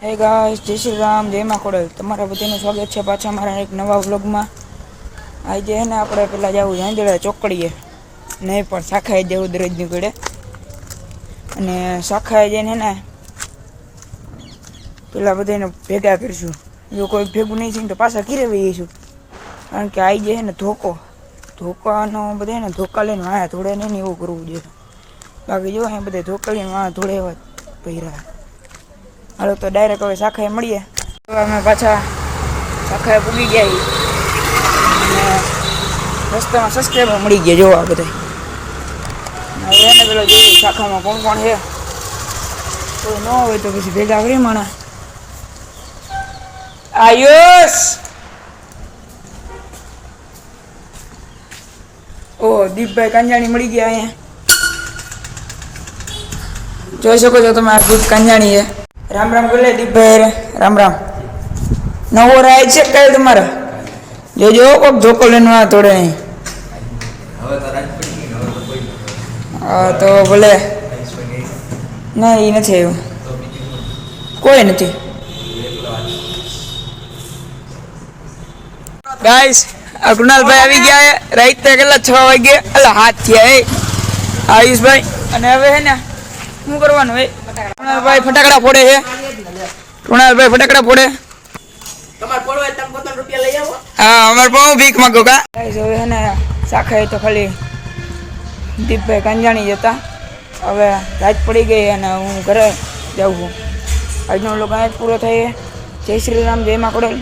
હે ગાઈસ, જય શ્રી રામ, જય માં ખોડલ. તમારા બધાનું સ્વાગત છે પાછા મારા એક નવા વ્લોગમાં. આજે હે ને આપણે પેલા જવું ઝાંઝડા ચોકડીએ, નહીં પણ શાખાએ જવું દરરોજ નીકળે. અને શાખાએ જઈને હે ને પેલા બધાને ભેગા કરીશું. જો કોઈ ભેગું નહીં થયું તો પાછા ઘીરે વહીશું, કારણ કે આવી જાય ને ધોકાનો બધા ને ધોકા લઈને વાયા ધોળે નહીં એવું કરવું જોઈએ. બાકી જો અહીંયા બધા ધોકા લઈને વાયા ધોળે એવા પહેર્યા. હાલો તો ડાયરેક્ટ હવે શાખાએ મળીએ. અમે પાછા શાખાએ પૂગી ગયા અને રસ્તામાં સબસ્ક્રાઈબર મળી ગયા જોવા બધા. હવે એને પેલો જોયું શાખામાં કોણ કોણ છે, કોઈ ન હોય તો પછી ભેગા કરી માણા. આયુષ, ઓ દીપભાઈ કાંજાણી મળી ગયા અહીંયા. જોઈ શકો છો તમે, આ દીપ કાંજાણી છે. રામ રામ બોલે દીપભાઈ. રામ રામ. નવો રાય છે કઈ તમારે? જોજો કોક ધોકો લઈને આ તોડે નહીં. હા તો ભલે. ના એ નથી આવ્યું, કોઈ નથી. ગાઈસ, આ કૃણાલભાઈ આવી ગયા છે રાતે કેટલા 6 વાગે, એટલે હાથ થયા. આયુષભાઈ અને હવે હે ને શું કરવાનું હોય? કૃણાલભાઈ ફટાકડા ફોડે છે. કૃણાલભાઈ ફટાકડા ફોડે. હા, અમારે બહુ ભીખ માંગો કા. હવે હે ને શાખાએ તો ખાલી દીપભાઈ કાંજાણી જતા. હવે રાત પડી ગઈ અને હું ઘરે જાઉં છું. આજનો લોકો અહીંયા જ પૂરો થાય. જય શ્રી રામ, જય માં ખોડલ.